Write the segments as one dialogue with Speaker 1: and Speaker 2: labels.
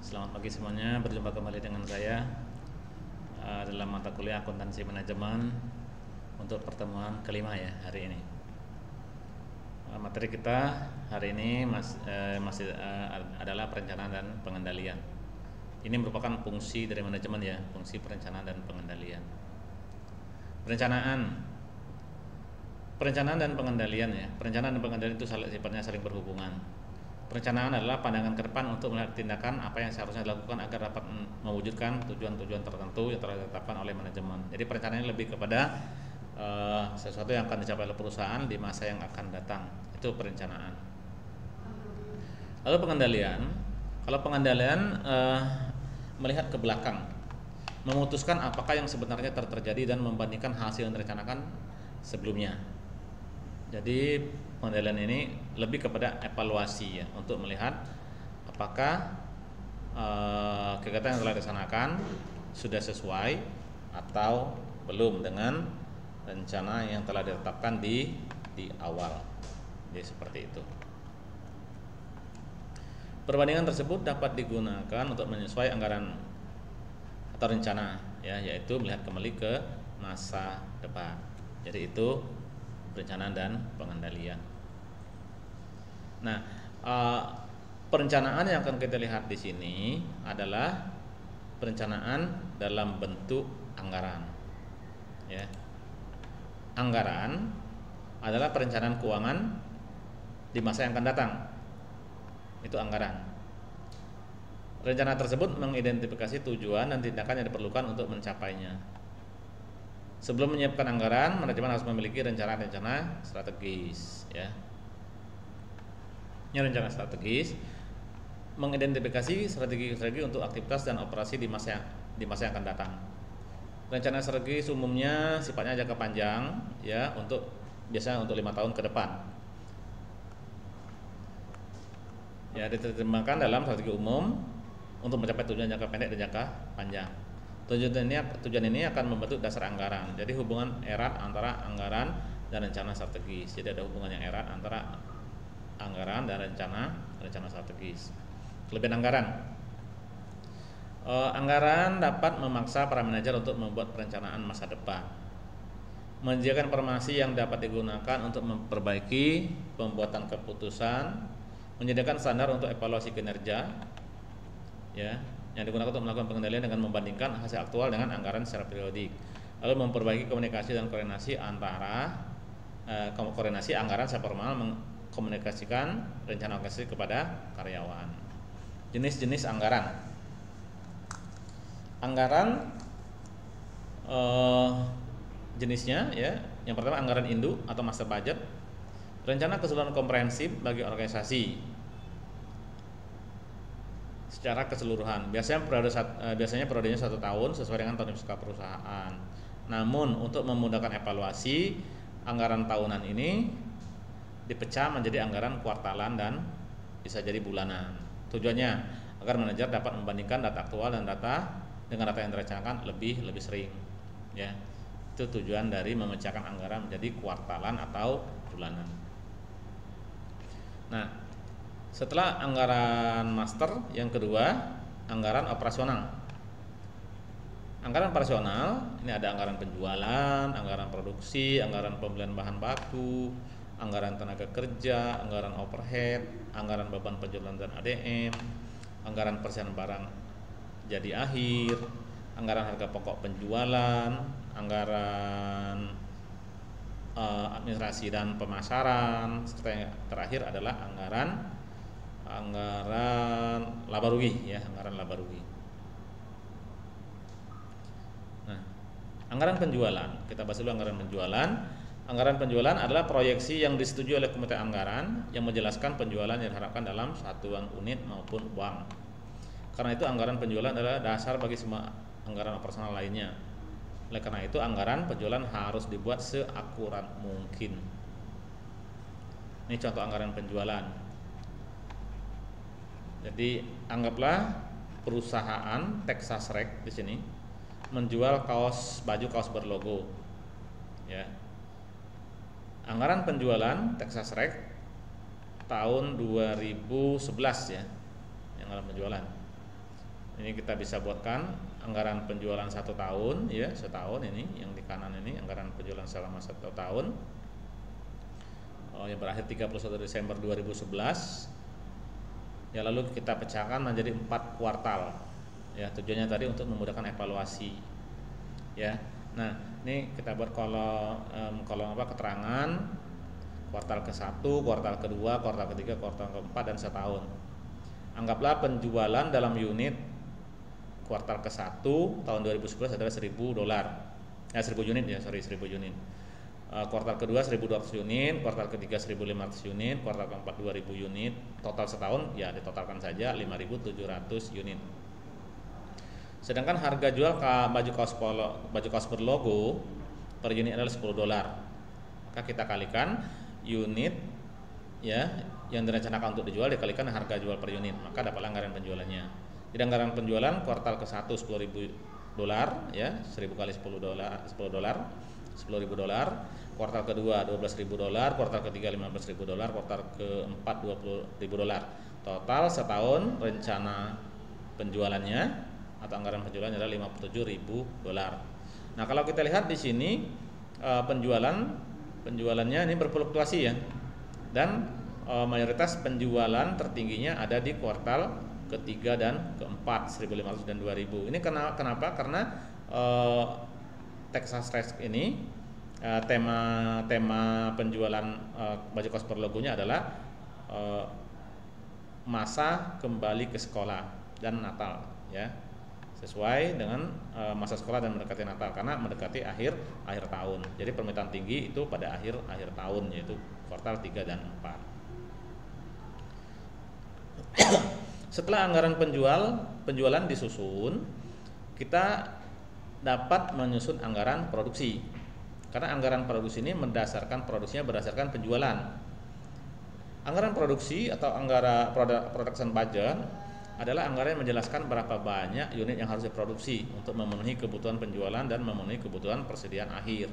Speaker 1: Selamat pagi semuanya, berjumpa kembali dengan saya dalam mata kuliah akuntansi manajemen untuk pertemuan kelima ya hari ini. Materi kita hari ini masih adalah perencanaan dan pengendalian. Ini merupakan fungsi dari manajemen ya, fungsi perencanaan dan pengendalian. Perencanaan dan pengendalian ya. Perencanaan dan pengendalian itu sifatnya saling berhubungan. Perencanaan adalah pandangan ke depan untuk melihat tindakan apa yang seharusnya dilakukan agar dapat mewujudkan tujuan-tujuan tertentu yang telah ditetapkan oleh manajemen. Jadi perencanaan ini lebih kepada sesuatu yang akan dicapai oleh perusahaan di masa yang akan datang. Itu perencanaan. Lalu pengendalian. Kalau pengendalian melihat ke belakang, memutuskan apakah yang sebenarnya terjadi dan membandingkan hasil yang direncanakan sebelumnya. Jadi pengendalian ini lebih kepada evaluasi ya, untuk melihat apakah kegiatan yang telah dilaksanakan sudah sesuai atau belum dengan rencana yang telah ditetapkan di awal. Jadi seperti itu. Perbandingan tersebut dapat digunakan untuk menyesuaikan anggaran atau rencana ya, yaitu melihat kembali ke masa depan. Jadi itu perencanaan dan pengendalian. Nah, perencanaan yang akan kita lihat di sini adalah perencanaan dalam bentuk anggaran. Ya. Anggaran adalah perencanaan keuangan di masa yang akan datang. Itu anggaran. Rencana tersebut mengidentifikasi tujuan dan tindakan yang diperlukan untuk mencapainya. Sebelum menyiapkan anggaran, manajemen harus memiliki rencana-rencana strategis ya. Ini rencana strategis mengidentifikasi strategi untuk aktivitas dan operasi di masa yang akan datang. Rencana strategis umumnya sifatnya jangka panjang ya, biasanya untuk 5 tahun ke depan. Ya, diterjemahkan dalam strategi umum untuk mencapai tujuan jangka pendek dan jangka panjang. Tujuan ini akan membentuk dasar anggaran. Jadi hubungan erat antara anggaran dan rencana strategis. Jadi ada hubungan yang erat antara anggaran dan rencana strategis. Kelebihan anggaran. Anggaran dapat memaksa para manajer untuk membuat perencanaan masa depan. Menyediakan informasi yang dapat digunakan untuk memperbaiki pembuatan keputusan, menyediakan standar untuk evaluasi kinerja ya, yang digunakan untuk melakukan pengendalian dengan membandingkan hasil aktual dengan anggaran secara periodik. Lalu memperbaiki komunikasi dan koordinasi anggaran secara formal, mengkomunikasikan rencana organisasi kepada karyawan. Jenis-jenis anggaran. Jenisnya ya, yang pertama anggaran induk atau master budget, rencana keseluruhan komprehensif bagi organisasi secara keseluruhan. Biasanya periodenya 1 tahun sesuai dengan tahun usaha perusahaan. Namun untuk memudahkan evaluasi, anggaran tahunan ini dipecah menjadi anggaran kuartalan dan bisa jadi bulanan. Tujuannya agar manajer dapat membandingkan data aktual dan data dengan data yang direncanakan lebih sering. Ya, itu tujuan dari memecahkan anggaran menjadi kuartalan atau bulanan. Nah, setelah anggaran master, yang kedua anggaran operasional. Anggaran operasional ini ada anggaran penjualan, anggaran produksi, anggaran pembelian bahan baku, anggaran tenaga kerja, anggaran overhead, anggaran beban penjualan dan ADM, anggaran persediaan barang jadi akhir, anggaran harga pokok penjualan, anggaran administrasi dan pemasaran, serta yang terakhir adalah anggaran laba rugi ya, anggaran laba rugi. Nah, anggaran penjualan, kita bahas dulu anggaran penjualan. Anggaran penjualan adalah proyeksi yang disetujui oleh komite anggaran yang menjelaskan penjualan yang diharapkan dalam satuan unit maupun uang. Karena itu anggaran penjualan adalah dasar bagi semua anggaran operasional lainnya. Oleh karena itu anggaran penjualan harus dibuat seakurat mungkin. Ini contoh anggaran penjualan. Jadi anggaplah perusahaan Texas Rec di sini menjual baju kaos berlogo. Ya. Anggaran penjualan Texas Rec tahun 2011 ya, yang anggaran penjualan. Ini kita bisa buatkan anggaran penjualan 1 tahun, ya, setahun ini yang di kanan ini anggaran penjualan selama 1 tahun. Yang berakhir 31 Desember 2011. Ya, lalu kita pecahkan menjadi 4 kuartal. Ya, tujuannya tadi untuk memudahkan evaluasi. Ya. Nah, ini kita buat kolom keterangan kuartal ke-1, kuartal ke-2, kuartal ke-3, kuartal ke-4 dan setahun. Anggaplah penjualan dalam unit kuartal ke-1 tahun 2011 adalah $1.000. 1000 unit ya, 1000 unit. Kuartal kedua 1.200 unit, kuartal ketiga 1.500 unit, kuartal keempat 2.000 unit, total setahun ya ditotalkan saja 5.700 unit. Sedangkan harga jual baju kaos berlogo per unit adalah $10. Maka kita kalikan unit ya yang direncanakan untuk dijual dikalikan harga jual per unit, maka dapat anggaran penjualannya. Jadi anggaran penjualan kuartal ke-1 $10.000 ya, 1.000 kali $10, kuartal kedua $12.000, kuartal ketiga $15.000, kuartal keempat $20.000. Total setahun rencana penjualannya atau anggaran penjualannya adalah $57.000. Nah, kalau kita lihat di sini penjualannya ini berfluktuasi ya. Dan mayoritas penjualan tertingginya ada di kuartal ketiga dan keempat 1.500 dan 2.000. Ini kenapa? Karena Texas Race ini tema penjualan baju kaos berlogonya adalah masa kembali ke sekolah dan Natal ya, sesuai dengan masa sekolah dan mendekati Natal karena mendekati akhir tahun. Jadi permintaan tinggi itu pada akhir tahun, yaitu kuartal 3 dan 4. Setelah anggaran penjualan disusun, kita dapat menyusun anggaran produksi. Karena anggaran produksi ini produksinya berdasarkan penjualan. Anggaran produksi atau anggaran production budget adalah anggaran yang menjelaskan berapa banyak unit yang harus diproduksi untuk memenuhi kebutuhan penjualan dan memenuhi kebutuhan persediaan akhir.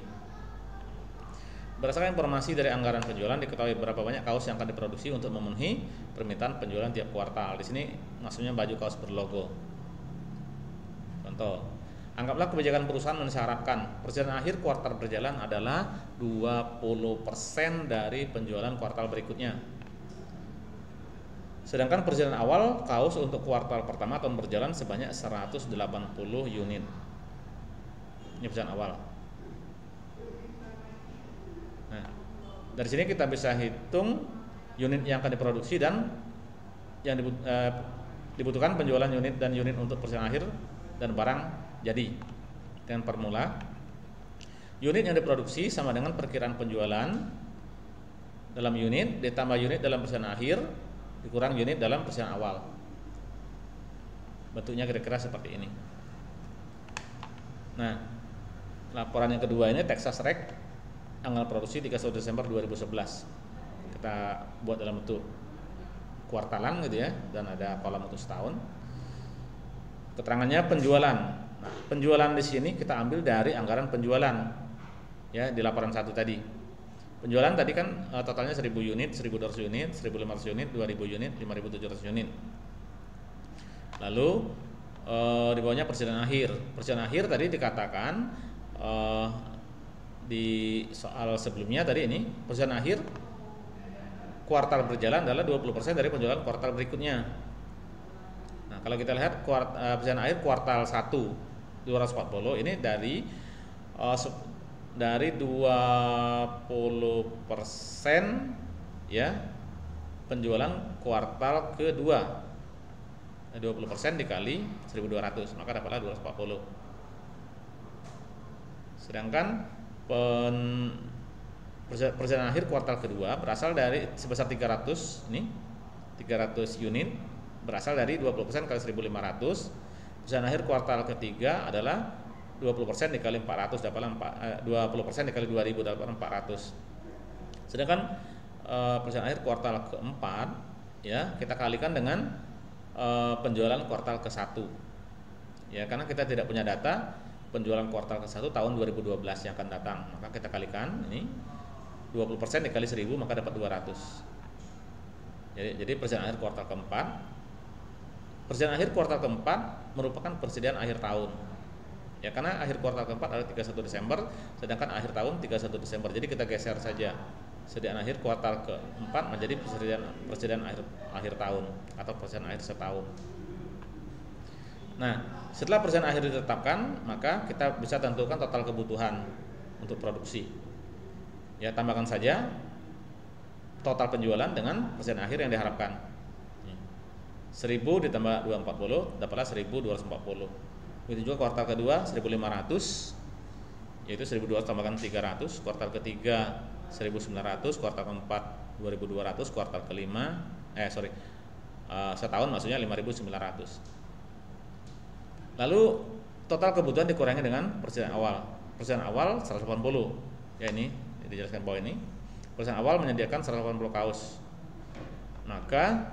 Speaker 1: Berdasarkan informasi dari anggaran penjualan diketahui berapa banyak kaos yang akan diproduksi untuk memenuhi permintaan penjualan tiap kuartal. Di sini maksudnya baju kaos berlogo. Contoh, anggaplah kebijakan perusahaan mensyaratkan persediaan akhir kuartal berjalan adalah 20% dari penjualan kuartal berikutnya. Sedangkan persediaan awal kaos untuk kuartal pertama tahun berjalan sebanyak 180 unit. Ini persediaan awal. Nah, dari sini kita bisa hitung unit yang akan diproduksi dan yang dibutuhkan penjualan unit dan unit untuk persediaan akhir dan barang jadi. Dengan formula unit yang diproduksi sama dengan perkiraan penjualan dalam unit ditambah unit dalam persediaan akhir dikurang unit dalam persediaan awal. Bentuknya kira-kira seperti ini. Nah, laporan yang kedua ini Texas Race anggaran produksi 31 Desember 2011. Kita buat dalam bentuk kuartalan gitu ya, dan ada kolom untuk setahun. Keterangannya penjualan. Nah, penjualan di sini kita ambil dari anggaran penjualan ya di laporan 1 tadi. Penjualan tadi kan totalnya 1.000 unit, 1.200 unit, 1.500 unit, 2.000 unit, 5.700 unit. Lalu di bawahnya persediaan akhir. Persediaan akhir tadi dikatakan di soal sebelumnya tadi ini persediaan akhir kuartal berjalan adalah 20% dari penjualan kuartal berikutnya. Nah, kalau kita lihat persediaan akhir kuartal 1 240 ini dari 20% ya penjualan kuartal kedua. 20% dikali 1.200 maka dapatlah 240. Sedangkan persediaan akhir kuartal kedua berasal dari sebesar 300 unit berasal dari 20% kali 1.500. Persediaan akhir kuartal ketiga adalah 20% dikali 400 dapatlah 20% dikali 2.000 dapatlah 400. Sedangkan persediaan akhir kuartal keempat ya kita kalikan dengan penjualan kuartal ke-1 ya, karena kita tidak punya data penjualan kuartal ke-1 tahun 2012 yang akan datang, maka kita kalikan ini 20% dikali 1.000 maka dapat 200. Jadi persediaan akhir kuartal keempat Persediaan akhir kuartal keempat merupakan persediaan akhir tahun. Ya, karena akhir kuartal keempat adalah 31 Desember, sedangkan akhir tahun 31 Desember. Jadi kita geser saja. Persediaan akhir kuartal keempat menjadi persediaan akhir tahun atau persediaan akhir setahun. Nah, setelah persediaan akhir ditetapkan, maka kita bisa tentukan total kebutuhan untuk produksi. Ya, tambahkan saja total penjualan dengan persediaan akhir yang diharapkan. 1000 ditambah 240 dapatlah 1240. Begitu juga kuartal kedua 1500, yaitu 1200 tambahkan 300, kuartal ketiga 1900, kuartal keempat 2200, kuartal kelima setahun maksudnya 5900. Lalu total kebutuhan dikurangi dengan persediaan awal. Persediaan awal 180. Ya, ini dijelaskan bawah ini. Persediaan awal menyediakan 180 kaos. Maka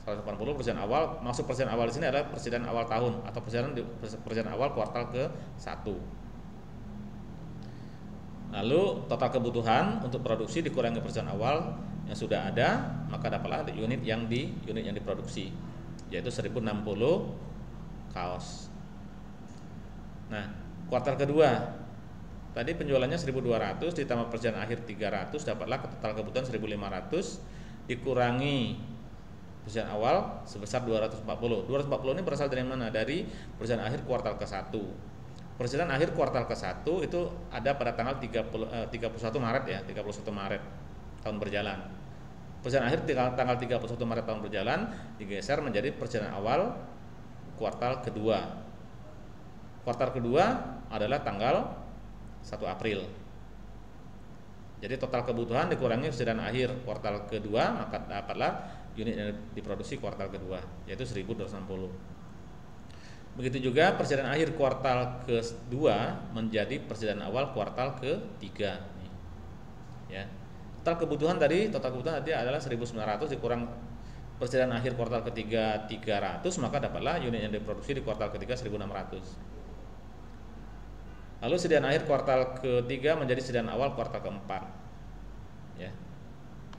Speaker 1: 180 persediaan awal, maksud persediaan awal di sini adalah persediaan awal tahun atau persediaan awal kuartal ke-1. Lalu total kebutuhan untuk produksi dikurangi persediaan awal yang sudah ada, maka dapatlah unit yang diproduksi, yaitu 1060 kaos. Nah, kuartal kedua tadi penjualannya 1200 ditambah persediaan akhir 300 dapatlah total kebutuhan 1500 dikurangi persediaan awal sebesar 240. 240 ini berasal dari mana? Dari persediaan akhir kuartal ke-1. Persediaan akhir kuartal ke-1 itu ada pada tanggal 31 Maret ya, 31 Maret tahun berjalan. Persediaan akhir tanggal 31 Maret tahun berjalan digeser menjadi persediaan awal kuartal kedua. Kuartal kedua adalah tanggal 1 April. Jadi total kebutuhan dikurangi persediaan akhir kuartal kedua, maka dapatlah unit yang diproduksi kuartal kedua, yaitu 1260. Begitu juga persediaan akhir kuartal kedua menjadi persediaan awal kuartal ketiga. Ya. Total kebutuhan tadi adalah 1900 dikurang persediaan akhir kuartal ketiga 300, maka dapatlah unit yang diproduksi di kuartal ketiga 1600. Lalu sediaan akhir kuartal ketiga menjadi sediaan awal kuartal keempat. Ya.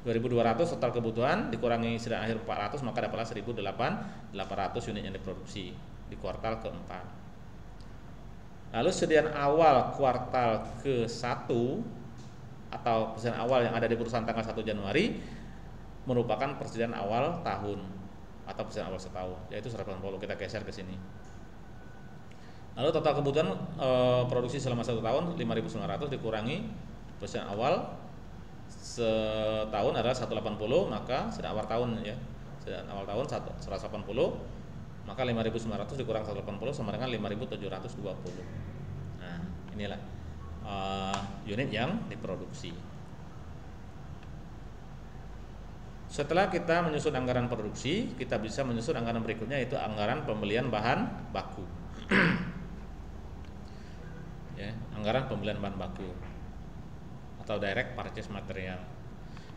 Speaker 1: 2200 total kebutuhan dikurangi sediaan akhir 400, maka dapatlah 1800 unit yang diproduksi di kuartal keempat. Lalu sediaan awal kuartal ke-1 atau persediaan awal yang ada di perusahaan tanggal 1 Januari merupakan persediaan awal tahun atau persediaan awal setahun, yaitu 180. Kita geser ke sini. Lalu total kebutuhan produksi selama 1 tahun 5.900 dikurangi persediaan awal setahun adalah 180, maka sediaan awal tahun ya. Sediaan awal tahun 180, maka 5.900 dikurang 180 sama dengan 5.720. Nah, inilah unit yang diproduksi. Setelah kita menyusun anggaran produksi, kita bisa menyusun anggaran berikutnya, yaitu anggaran pembelian bahan baku. Ya, anggaran pembelian bahan baku atau direct purchase material.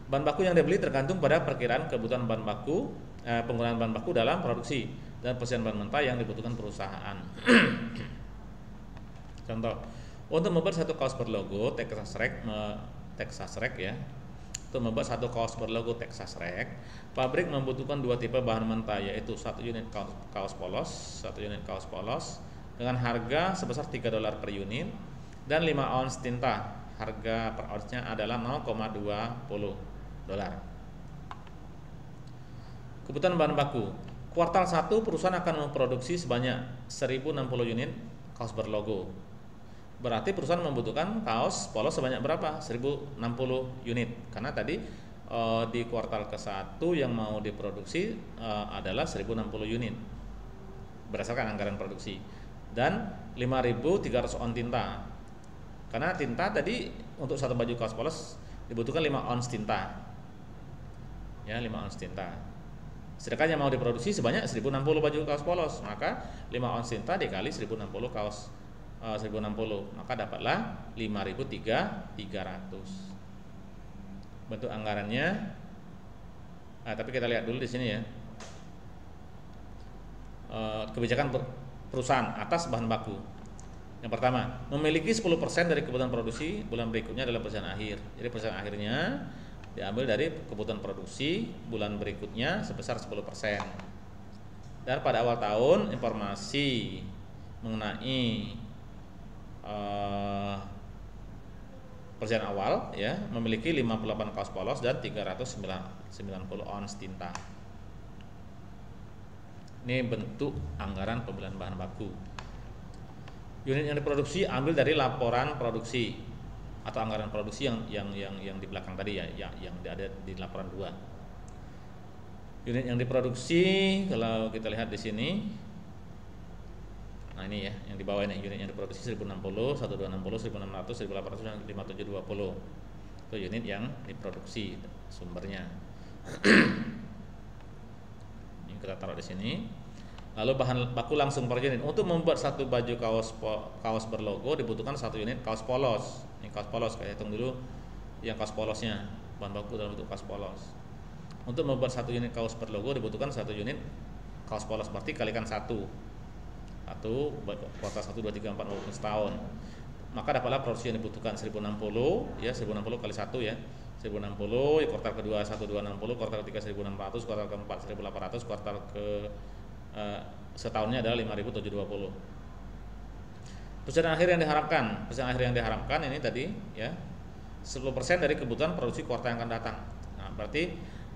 Speaker 1: Bahan baku yang dibeli tergantung pada perkiraan kebutuhan bahan baku, penggunaan bahan baku dalam produksi dan persediaan bahan mentah yang dibutuhkan perusahaan. Contoh, untuk membuat satu kaos berlogo Texas Rec ya. Untuk membuat satu kaos berlogo Texas Rec, pabrik membutuhkan 2 tipe bahan mentah, yaitu 1 unit kaos polos, 1 unit kaos polos dengan harga sebesar $3 per unit dan 5 ounce tinta. Harga per ounce-nya adalah $0,20. Kebutuhan bahan baku. Kuartal 1 perusahaan akan memproduksi sebanyak 1060 unit kaos berlogo. Berarti perusahaan membutuhkan kaos polos sebanyak berapa? 1060 unit. Karena tadi di kuartal ke-1 yang mau diproduksi adalah 1060 unit berdasarkan anggaran produksi, dan 5.300 on tinta. Karena tinta tadi untuk satu baju kaos polos dibutuhkan 5 ounce tinta. Ya, 5 ounce tinta. Sedangkan yang mau diproduksi sebanyak 1060 baju kaos polos, maka 5 ounce tinta dikali 1060 kaos 1060, maka dapatlah 5.300. Bentuk anggarannya. Tapi kita lihat dulu di sini ya. Kebijakan perusahaan atas bahan baku. Yang pertama, memiliki 10% dari kebutuhan produksi bulan berikutnya adalah persediaan akhir. Jadi persediaan akhirnya diambil dari kebutuhan produksi bulan berikutnya sebesar 10%. Dan pada awal tahun informasi mengenai perjanjian awal ya memiliki 58 kaos polos dan 390 ons tinta. Ini bentuk anggaran pembelian bahan baku. Unit yang diproduksi ambil dari laporan produksi atau anggaran produksi yang di belakang tadi ya, yang ada di laporan 2. Unit yang diproduksi kalau kita lihat di sini, nah ini ya yang di bawah ini unit yang diproduksi 1060, 1260, 1600, 1800 dan 5720. Itu unit yang diproduksi sumbernya. Ini kita taruh di sini. Lalu bahan baku langsung per unit. Untuk membuat satu baju kaos berlogo dibutuhkan 1 unit kaos polos. Ini kaos polos, kayak hitung dulu yang kaos polosnya, bahan baku dalam bentuk kaos polos. Untuk membuat 1 unit kaos berlogo dibutuhkan 1 unit kaos polos, berarti kalikan 1 kuartal 1, 2, 3, 4 maupun setahun. Maka dapatlah produksi yang dibutuhkan 1060 ya, 1060 kali 1 ya. 1060 ya, kuartal kedua 1260, kuartal ketiga 1600, kuartal keempat 1800, kuartal ke setahunnya adalah 5720. Persediaan akhir yang diharapkan ini tadi ya 10% dari kebutuhan produksi kuartal yang akan datang. Nah, berarti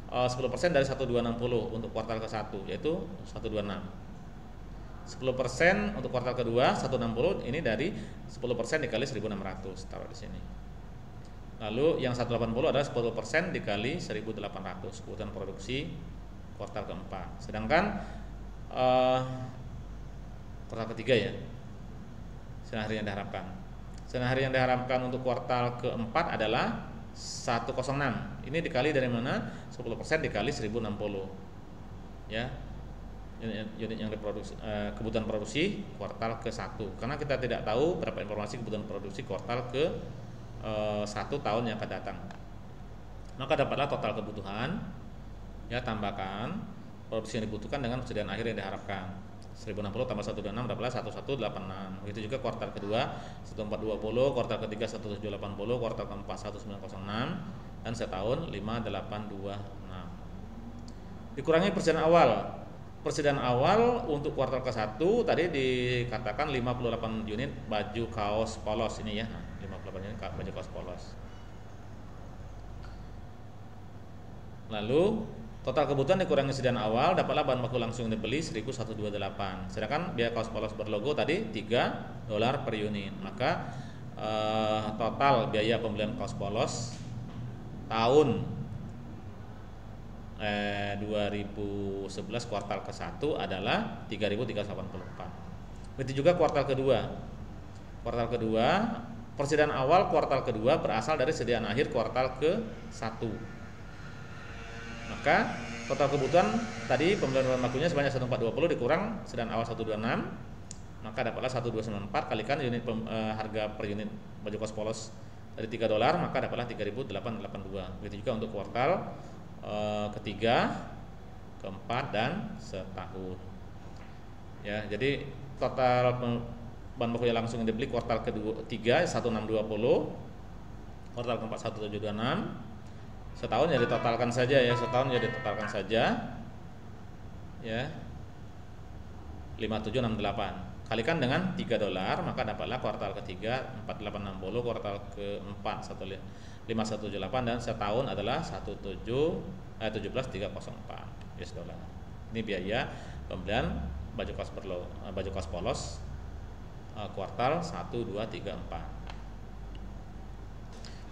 Speaker 1: 10% dari 1260 untuk kuartal ke-1 yaitu 126. 10% untuk kuartal kedua 160 ini dari 10% dikali 1600 taruh di sini. Lalu yang 180 adalah 10% dikali 1800 kebutuhan produksi kuartal keempat. Sedangkan kuartal ketiga ya skenario yang diharapkan. Skenario yang diharapkan untuk kuartal keempat adalah 106. Ini dikali dari mana? 10% dikali 1060. Ya. Unit yang diproduksi kebutuhan produksi kuartal ke-1. Karena kita tidak tahu berapa informasi kebutuhan produksi kuartal ke-1 tahun yang akan datang. Maka dapatlah total kebutuhan ya tambahkan produksi yang dibutuhkan dengan persediaan akhir yang diharapkan. 1060 tambah 126 dapatlah 1186. Begitu juga kuartal kedua 1420, kuartal ketiga 1780, kuartal keempat 1906 dan setahun 5826. Dikurangi persediaan awal. Persediaan awal untuk kuartal ke-1 tadi dikatakan 58 unit baju kaos polos ini ya. 58 unit baju kaos polos. Lalu total kebutuhan dikurangi persediaan awal dapatlah bahan baku langsung yang dibeli 1128. Sedangkan biaya kaos polos berlogo tadi $3 per unit. Maka total biaya pembelian kaos polos tahun 2011 kuartal ke-1 adalah 3.384. Begitu juga kuartal kedua. Kuartal kedua, persediaan awal kuartal kedua berasal dari sediaan akhir kuartal ke-1. Maka total kebutuhan tadi pembelian bahan bakunya sebanyak 1420 dikurang sediaan awal 126, maka dapatlah 1294 kalikan unit harga per unit baju kaos polos dari $3, maka dapatlah 3.882. Begitu juga untuk kuartal ketiga, keempat dan setahun. Ya, jadi total bahan baku yang langsung dibeli kuartal ketiga 1620, kuartal keempat 1726, setahun ya ditotalkan saja ya, ya 5768 kalikan dengan $3, maka dapatlah kuartal ketiga 4860, kuartal keempat 5178 dan setahun adalah 17304 US dollar. Ini biaya pembelian baju kaos polos kuartal 1, 2, 3, 4.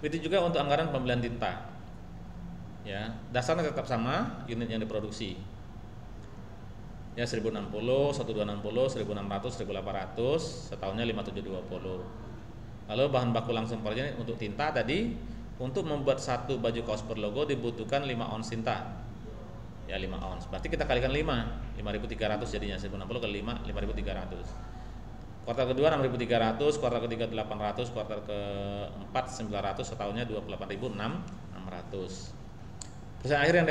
Speaker 1: Begitu juga untuk anggaran pembelian tinta. Ya, dasarnya tetap sama unit yang diproduksi. Ya 1060, 1260, 1600, 1800, setahunnya 5720. Lalu bahan baku langsung per unit untuk tinta tadi untuk membuat satu baju kaos berlogo dibutuhkan 5 ons tinta. Ya 5 ons. Berarti kita kalikan 5.300 jadinya 1060 kali 5 5.300. Kuartal kedua 6.300, kuartal ketiga 800, kuartal keempat 900, setahunnya 28.600. Persediaan akhir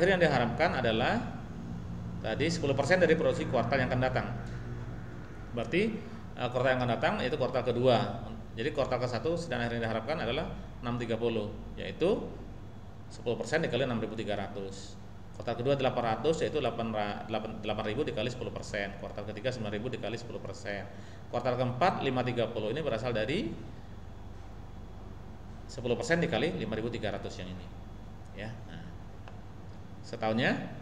Speaker 1: yang diharapkan adalah tadi 10% dari produksi kuartal yang akan datang. Berarti kuartal yang akan datang yaitu kuartal kedua. Jadi kuartal ke-1 persediaan akhir yang diharapkan adalah 630, yaitu 10% dikali 6.300. Kuartal kedua 800, yaitu 8.000 dikali 10%. Kuartal ketiga 9.000 dikali 10%. Kuartal keempat 530, ini berasal dari 10% dikali 5.300 yang ini. Ya. Nah, setahunnya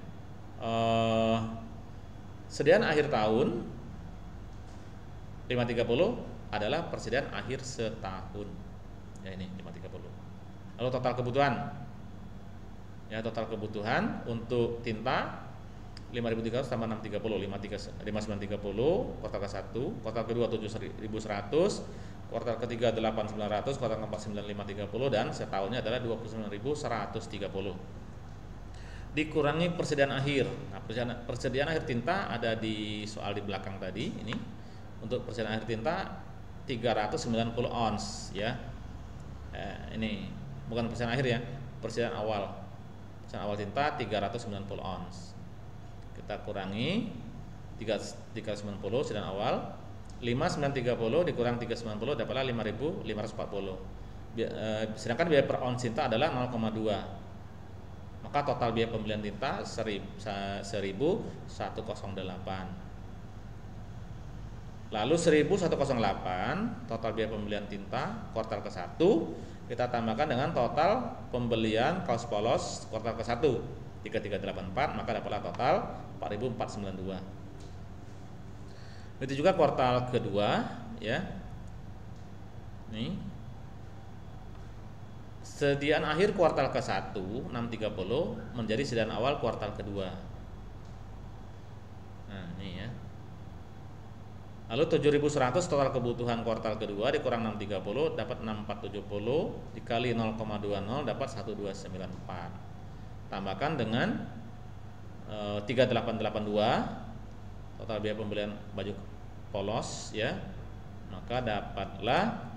Speaker 1: persediaan akhir tahun 530 adalah persediaan akhir setahun. Ya, ini 530. Lalu total kebutuhan. Ya, total kebutuhan untuk tinta 5.300 tambah 630, 5930, kuartal ke-1, kuartal kedua 7.100, kuartal ketiga 8.900, kuartal keempat 9.530, dan setahunnya adalah 29.130. Dikurangi persediaan akhir. Nah, persediaan akhir tinta ada di soal di belakang tadi ini. Untuk persediaan akhir tinta 390 ons ya. Ini bukan persediaan akhir ya, persediaan awal. Persediaan awal tinta 390 ons. Kita kurangi 390 persediaan awal, 5930 dikurang 390 dapatlah 5.540. Sedangkan biaya per ons tinta adalah 0,2. Maka total biaya pembelian tinta 1.108. Lalu 1.108 total biaya pembelian tinta kuartal ke-1 kita tambahkan dengan total pembelian kaos polos kuartal ke-1 3384, maka dapatlah total 4.492. Itu juga kuartal kedua ya. Nih. Sediaan akhir kuartal ke-1 630 menjadi sediaan awal kuartal kedua. Nah, ini ya. Lalu 7.100 total kebutuhan kuartal kedua dikurang 630 dapat 6.470 dikali 0,20 dapat 1.294. Tambahkan dengan 3.882 total biaya pembelian baju polos ya. Maka dapatlah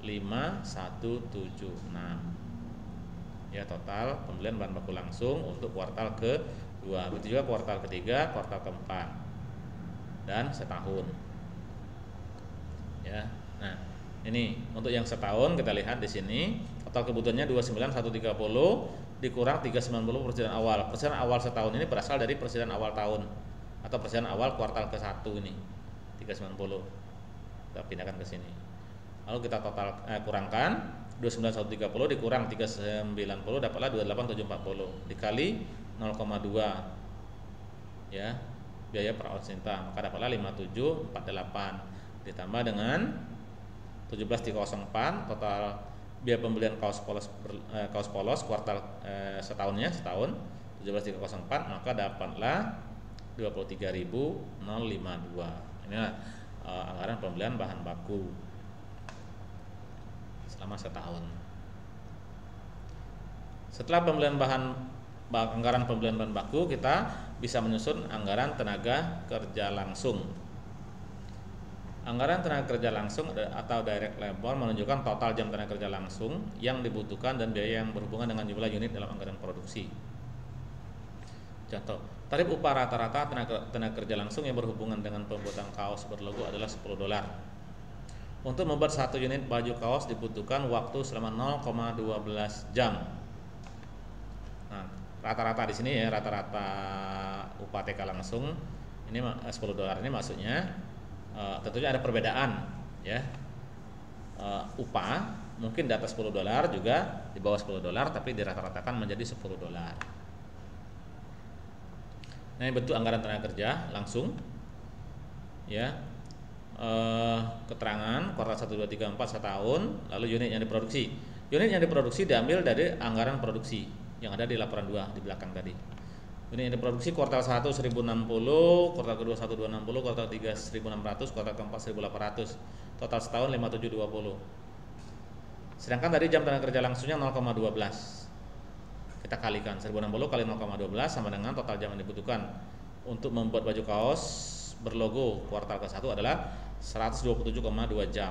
Speaker 1: 5.176 ya, total pembelian bahan baku langsung untuk kuartal kedua. Begitu juga kuartal ketiga, kuartal keempat, dan setahun ya. Nah, ini untuk yang setahun kita lihat di sini total kebutuhannya 29.130 dikurang 390 persediaan awal. Persediaan awal setahun ini berasal dari persediaan awal tahun atau persediaan awal kuartal ke-1 ini 390. Kita pindahkan ke sini. Lalu kita total kurangkan 29.130 dikurang 390 dapatlah 28.740 dikali 0,2 ya biaya per ons tinta, maka dapatlah 5748 ditambah dengan 17.304 total biaya pembelian kaos polos kuartal setahun 17.304, maka dapatlah 23.052. Inilah anggaran pembelian bahan baku selama setahun. Setelah anggaran pembelian bahan baku, kita bisa menyusun anggaran tenaga kerja langsung. Anggaran tenaga kerja langsung atau direct labor menunjukkan total jam tenaga kerja langsung yang dibutuhkan dan biaya yang berhubungan dengan jumlah unit dalam anggaran produksi. Contoh, tarif upah rata-rata tenaga kerja langsung yang berhubungan dengan pembuatan kaos berlogo adalah $10. Untuk membuat 1 unit baju kaos dibutuhkan waktu selama 0,12 jam. Nah, rata-rata di sini ya, rata-rata upah TK langsung ini $10 ini maksudnya tentunya ada perbedaan ya. Upah mungkin di atas $10 juga di bawah $10, tapi dirata-ratakan menjadi $10. Nah, ini bentuk anggaran tenaga kerja langsung ya. Keterangan kuartal 1, 2, 3, 4 setahun. Lalu unit yang diproduksi. Unit yang diproduksi diambil dari anggaran produksi yang ada di laporan 2 di belakang tadi. Unit yang diproduksi kuartal 1 1060, kuartal kedua 1260, kuartal 3 1600, kuartal keempat 1800. Total setahun 5720. Sedangkan tadi jam tenaga kerja langsungnya 0,12. Kita kalikan 1060 kali 0,12 sama dengan total jam yang dibutuhkan untuk membuat baju kaos berlogo kuartal ke-1 adalah 127,2 jam.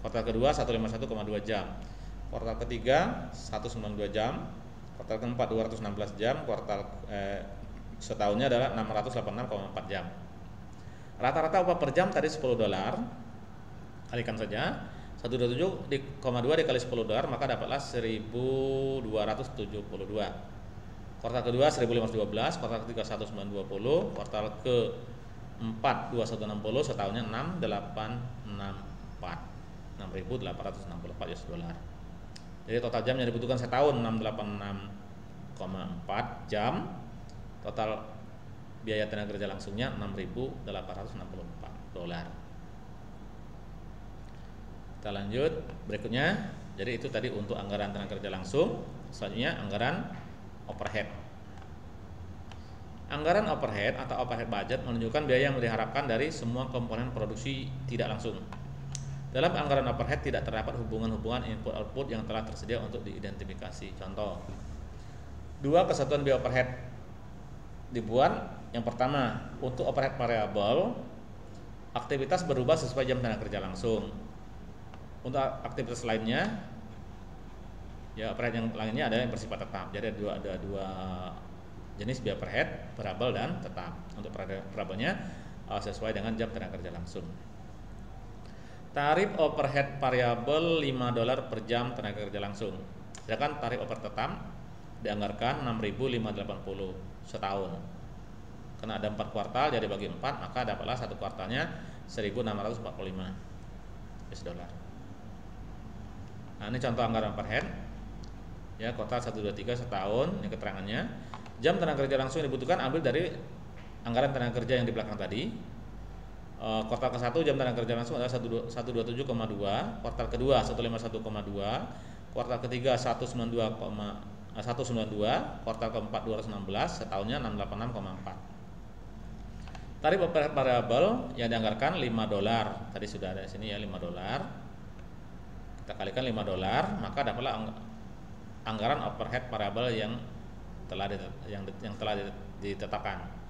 Speaker 1: Kuartal kedua 151,2 jam. Kuartal ketiga 192 jam. Kuartal keempat 216 jam. Kuartal setahunnya adalah 686,4 jam. Rata-rata upah per jam tadi $10. Kalikan saja 127,2 dikali $10, maka dapatlah 1.272. kuartal kedua 1.512, kuartal ketiga 1.920, kuartal keempat 2.160, setahunnya 6.864 6.864 US dollar. Jadi total jam yang dibutuhkan setahun 686,4 jam. Total biaya tenaga kerja langsungnya 6.864 dolar. Kita lanjut berikutnya. Jadi itu tadi untuk anggaran tenaga kerja langsung. Selanjutnya anggaran overhead. Anggaran overhead atau overhead budget menunjukkan biaya yang diharapkan dari semua komponen produksi tidak langsung. Dalam anggaran overhead tidak terdapat hubungan-hubungan input-output yang telah tersedia untuk diidentifikasi. Contoh, dua kesatuan biaya overhead dibuat. Yang pertama, untuk overhead variabel, aktivitas berubah sesuai jam tenaga kerja langsung. Untuk aktivitas lainnya, ya overhead yang lainnya ada yang bersifat tetap. Jadi ada dua jenis biaya overhead, variabel dan tetap. Untuk variabelnya sesuai dengan jam tenaga kerja langsung. Tarif overhead variabel 5 dolar per jam tenaga kerja langsung. Sedangkan tarif overhead tetap dianggarkan 6.580 setahun. Karena ada 4 kuartal, jadi bagi 4 maka dapatlah satu kuartalnya 1.645 US dollar. Nah, ini contoh anggaran overhead. Ya, kuartal 1 2 3 setahun, ini keterangannya. Jam tenaga kerja langsung yang dibutuhkan ambil dari anggaran tenaga kerja yang di belakang tadi. Kuartal ke-1 jam tenaga kerja langsung adalah 127,2, kuartal kedua 151,2, kuartal ketiga 192, kuartal keempat 216, setahunnya 686,4. Tarif overhead variabel yang dianggarkan 5 dolar. Tadi sudah ada di sini ya, 5 dolar. Kita kalikan 5 dolar, maka dapatlah anggaran overhead variabel yang telah ditetapkan.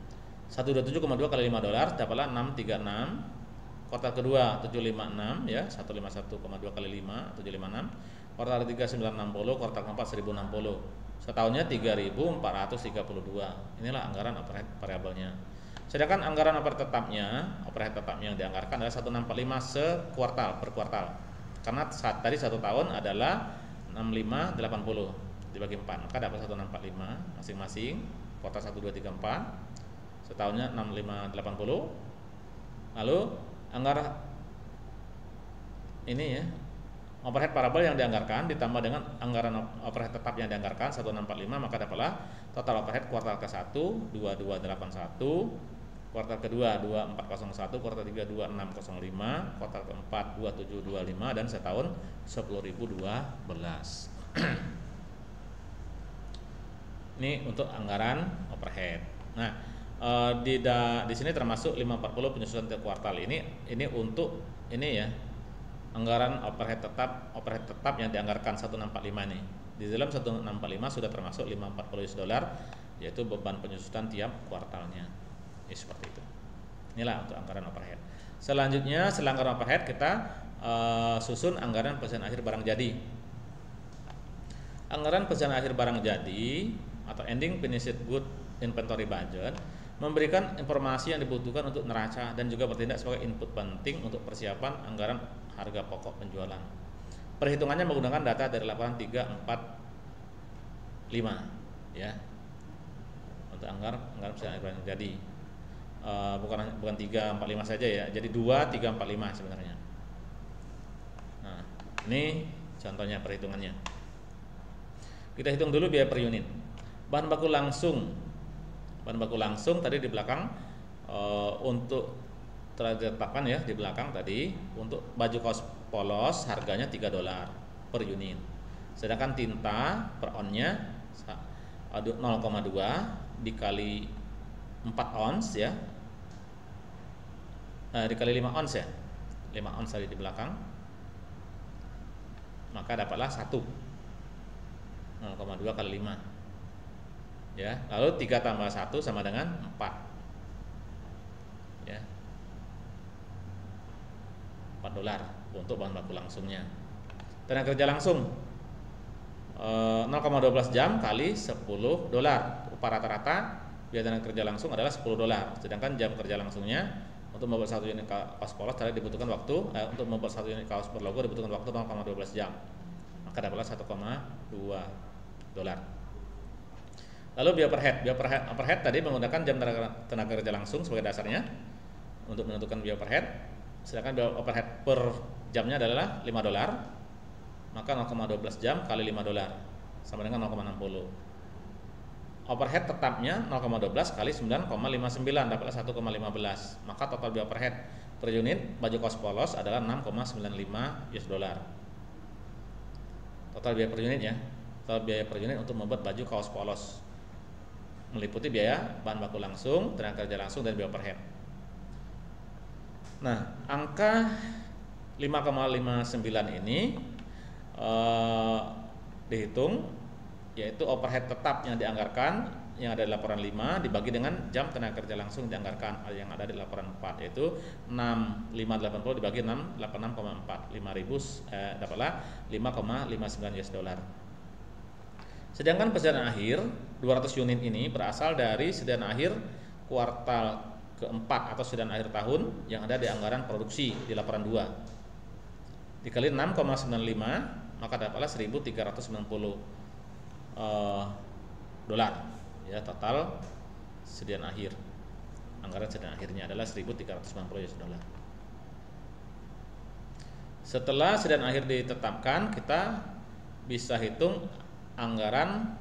Speaker 1: 127,2 kali 5 dolar dapatlah 636. Kuartal kedua 756 ya, 151,2 kali 5 756. Kuartal ketiga 960, kuartal keempat 1060. Setahunnya 3.432. Inilah anggaran overhead variabelnya. Sedangkan anggaran overhead tetapnya yang dianggarkan adalah 165 sekuartal per kuartal. Karena tadi 1 tahun adalah 6580 dibagi 4, maka dapat 165 masing-masing. Kuartal 1 2 3 4, setahunnya 6580. Lalu anggaran ini ya, overhead variabel yang dianggarkan ditambah dengan anggaran overhead tetap yang dianggarkan 165, maka dapatlah total overhead kuartal ke-1 2281, kuartal kedua 2401, kuartal ketiga 2605, kuartal keempat 2725 dan setahun 10.012. Ini untuk anggaran overhead. Nah, di sini termasuk 540 penyusunan tiap kuartal. Ini untuk ini ya, anggaran overhead tetap yang dianggarkan 1645 nih. Di dalam 1645 sudah termasuk 540 US dollar, yaitu beban penyusutan tiap kuartalnya. Seperti itu. Inilah untuk anggaran overhead. Selanjutnya, setelah anggaran overhead kita susun anggaran pesanan akhir barang jadi. Anggaran pesanan akhir barang jadi atau ending finished good inventory budget memberikan informasi yang dibutuhkan untuk neraca dan juga bertindak sebagai input penting untuk persiapan anggaran harga pokok penjualan. Perhitungannya menggunakan data dari laporan 3, 4, 5 ya. Untuk anggaran pesanan akhir barang jadi. Bukan 3, 4, 5 saja ya. Jadi 2, 3, 4, 5 sebenarnya. Nah, ini contohnya perhitungannya. Kita hitung dulu biaya per unit. Bahan baku langsung tadi di belakang untuk telah ditetapkan ya di belakang tadi. Untuk baju kaos polos harganya 3 dolar per unit. Sedangkan tinta per onnya 0,2 dikali 4 ons ya. Dikali 5 ons ya, 5 ons tadi di belakang, maka dapatlah 1, 0,2 kali 5 ya. Lalu 3 tambah 1 sama dengan 4 ya, 4 dolar untuk bahan baku langsungnya. Tenaga kerja langsung 0,12 jam kali 10 dolar. Upah rata-rata biaya tenaga kerja langsung adalah 10 dolar. Sedangkan jam kerja langsungnya untuk membuat 1 unit kaos polos tadi dibutuhkan waktu untuk membuat 1 unit kaos berlogo dibutuhkan waktu 0,12 jam. Maka dapatlah 1,2 dolar. Lalu biaya per head tadi menggunakan jam tenaga kerja langsung sebagai dasarnya untuk menentukan biaya per head. Sedangkan biaya overhead per jamnya adalah $5, maka 0,12 jam kali $5 sama dengan 0,60. Overhead tetapnya 0,12 kali 9,59 dapatlah 1,15. Maka total biaya per head per unit baju kaos polos adalah 6,95 US dollar. Total biaya per unit ya. Total biaya per unit untuk membuat baju kaos polos meliputi biaya bahan baku langsung, tenaga kerja langsung, dan biaya per head. Nah, angka 5,59 ini dihitung, yaitu overhead tetap yang dianggarkan yang ada di laporan 5 dibagi dengan jam tenaga kerja langsung dianggarkan yang ada di laporan 4, yaitu 6.580 dibagi 86,4 5.000 dapatlah 5,59 US dollar. Sedangkan persediaan akhir 200 unit ini berasal dari persediaan akhir kuartal keempat atau persediaan akhir tahun yang ada di anggaran produksi di laporan 2 dikali 6,95 maka dapatlah 1.390 dolar ya, total persediaan akhir. Anggaran persediaan akhirnya adalah 1.390 US dollar. Setelah persediaan akhir ditetapkan, kita bisa hitung anggaran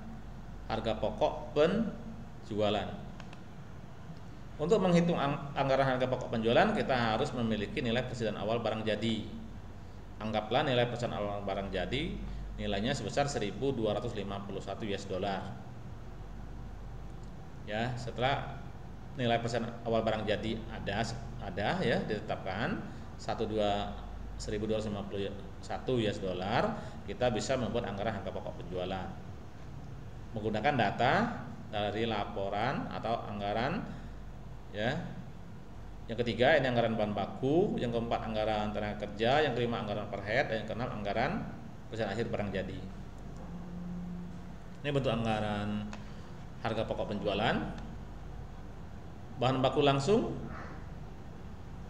Speaker 1: harga pokok penjualan. Untuk menghitung anggaran harga pokok penjualan, kita harus memiliki nilai persediaan awal barang jadi. Anggaplah nilai persediaan awal barang jadi nilainya sebesar 1.251 US dollar. Ya, setelah nilai persediaan awal barang jadi ada ya ditetapkan 1.251 US dollar, kita bisa membuat anggaran harga pokok penjualan menggunakan data dari laporan atau anggaran. Ya, yang ketiga ini anggaran bahan baku, yang keempat anggaran tenaga kerja, yang kelima anggaran per head, dan yang keenam anggaran persediaan akhir barang jadi. Ini bentuk anggaran harga pokok penjualan. Bahan baku langsung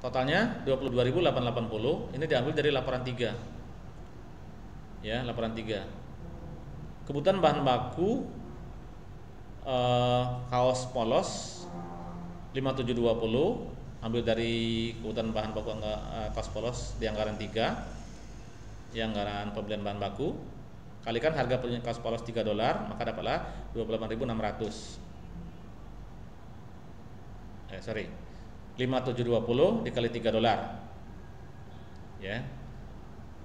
Speaker 1: totalnya 22.880. Ini diambil dari laporan 3. Ya, laporan 3. Kebutuhan bahan baku kaos polos 5720 ambil dari kebutuhan bahan baku kaos polos di anggaran 3, yang anggaran pembelian bahan baku, kalikan harga per unit kaos polos $3, maka dapatlah 28.600. 5720 dikali $3 ya.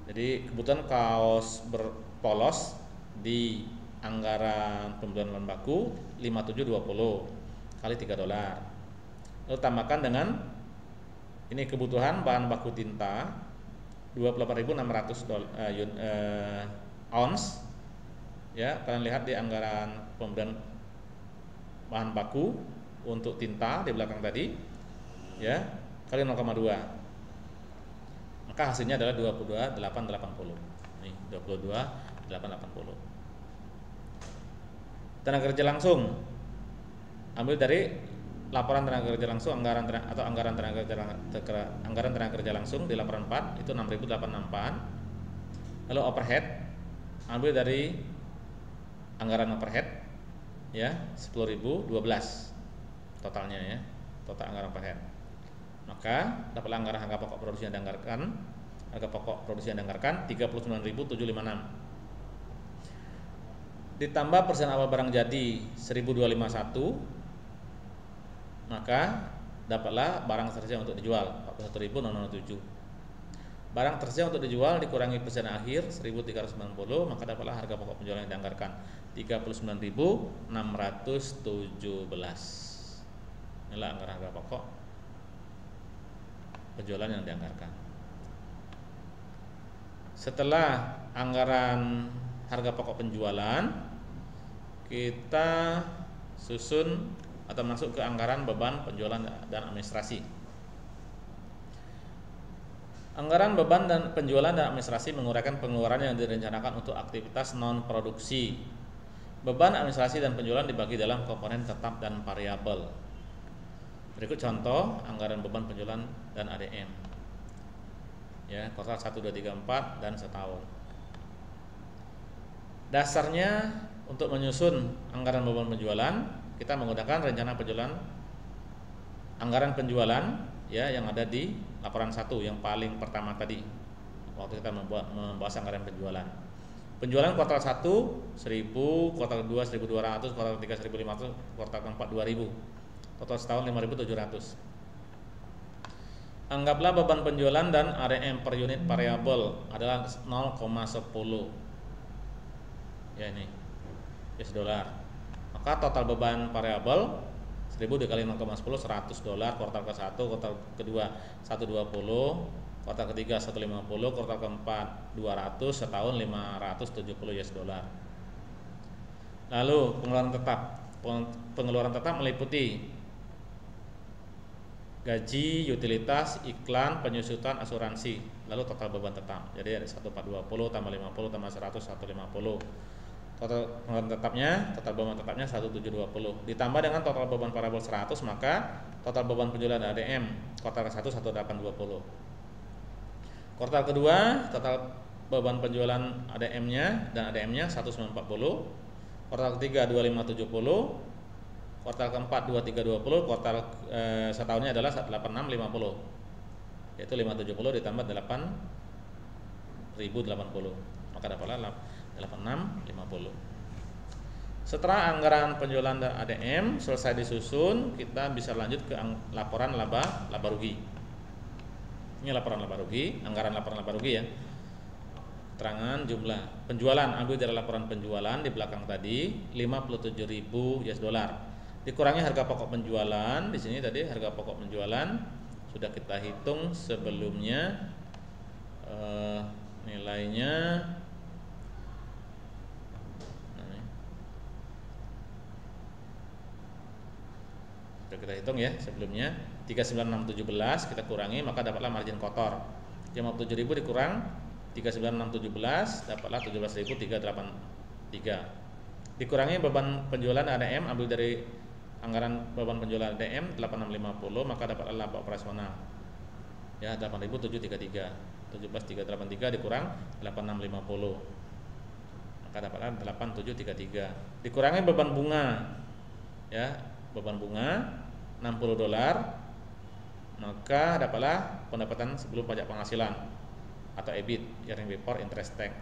Speaker 1: Jadi kebutuhan kaos berpolos di anggaran pembelian bahan baku 5720 kali $3. Lalu tambahkan dengan ini kebutuhan bahan baku tinta 28.600 ounce ya. Kalian lihat di anggaran pembelian bahan baku untuk tinta di belakang tadi ya, kali 0,2, maka hasilnya adalah 22.880. Nih 22.880. Tenaga kerja langsung ambil dari laporan tenaga kerja langsung anggaran tenaga kerja langsung di laporan 4 itu 6.864. Lalu overhead ambil dari anggaran overhead ya 10.012 totalnya ya, total anggaran overhead. Maka dapatlah anggaran harga pokok produksi yang dianggarkan, harga pokok produksi yang dianggarkan 39.756 ditambah persediaan awal barang jadi 1.251, maka dapatlah barang tersedia untuk dijual 41.007. Barang tersedia untuk dijual dikurangi persediaan akhir 1.390, maka dapatlah harga pokok penjualan yang dianggarkan 39.617. Inilah anggaran harga pokok penjualan yang dianggarkan. Setelah anggaran harga pokok penjualan, kita susun atau masuk ke anggaran beban penjualan dan administrasi. Anggaran beban dan penjualan dan administrasi menguraikan pengeluaran yang direncanakan untuk aktivitas non produksi. Beban administrasi dan penjualan dibagi dalam komponen tetap dan variabel. Berikut contoh anggaran beban penjualan dan ADM. Ya, kuartal 1, 2, 3, 4 dan setahun. Dasarnya Untuk menyusun anggaran beban penjualan, kita menggunakan rencana penjualan anggaran penjualan ya yang ada di laporan 1 yang paling pertama tadi. Waktu kita membahas anggaran penjualan. Penjualan kuartal 1 1000, kuartal 2 1200, kuartal 3 1500, kuartal keempat 2000. Total setahun 5700. Anggaplah beban penjualan dan ADM per unit variabel adalah 0,10. Ya ini US dollar. Maka total beban variabel 1000 dikali 0,10 $100, kuartal ke-1, kuartal kedua 120, kuartal ketiga 150, kuartal keempat 200, setahun 570 US dollar. Lalu pengeluaran tetap. Pengeluaran tetap meliputi gaji, utilitas, iklan, penyusutan, asuransi. Lalu total beban tetap. Jadi ada 1420 tambah 50 tambah 100 150. Total pengeluaran tetapnya, total beban tetapnya 1720. Ditambah dengan total beban variabel 100, maka total beban penjualan ADM kuartal ke-1 1820. Kuartal kedua, total beban penjualan ADM-nya dan ADM-nya 1940. Kuartal ketiga 2570. Kuartal keempat 2320. Kuartal setahunnya adalah 8650. Yaitu 570 ditambah 8080. Maka dapatlah 8650. Setelah anggaran penjualan dan ADM selesai disusun, kita bisa lanjut ke laporan laba rugi. Ini laporan laba rugi, anggaran laporan laba rugi ya. Keterangan jumlah penjualan, ambil dari laporan penjualan di belakang tadi 57.000 US dollar. Dikurangi harga pokok penjualan, di sini tadi harga pokok penjualan sudah kita hitung sebelumnya, nilainya sudah kita hitung ya sebelumnya 39617 kita kurangi, maka dapatlah margin kotor 57.000 dikurang 39617 dapatlah 17.383. Dikurangi beban penjualan ADM, ambil dari anggaran beban penjualan ADM 8650, maka dapatlah laba operasional ya 8733. 17383 dikurang 8650, maka dapatlah 8733. Dikurangi beban bunga ya, beban bunga $60, maka dapatlah pendapatan sebelum pajak penghasilan atau EBIT, earning before interest tax.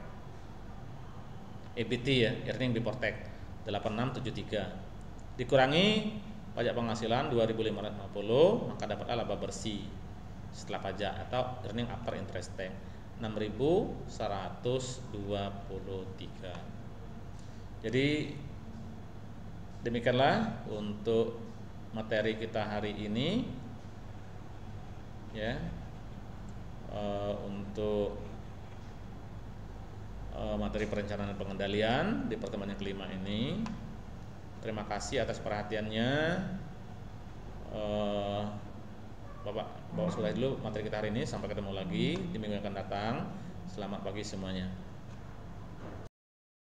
Speaker 1: EBT ya, earning before tax 8673. Dikurangi pajak penghasilan 2550, maka dapatlah laba bersih setelah pajak atau earning after interest tax 6123. Jadi demikianlah untuk materi kita hari ini ya, untuk materi perencanaan dan pengendalian di pertemuan yang kelima ini. Terima kasih atas perhatiannya. Bapak sudahi dulu materi kita hari ini. Sampai ketemu lagi di minggu yang akan datang. Selamat pagi semuanya.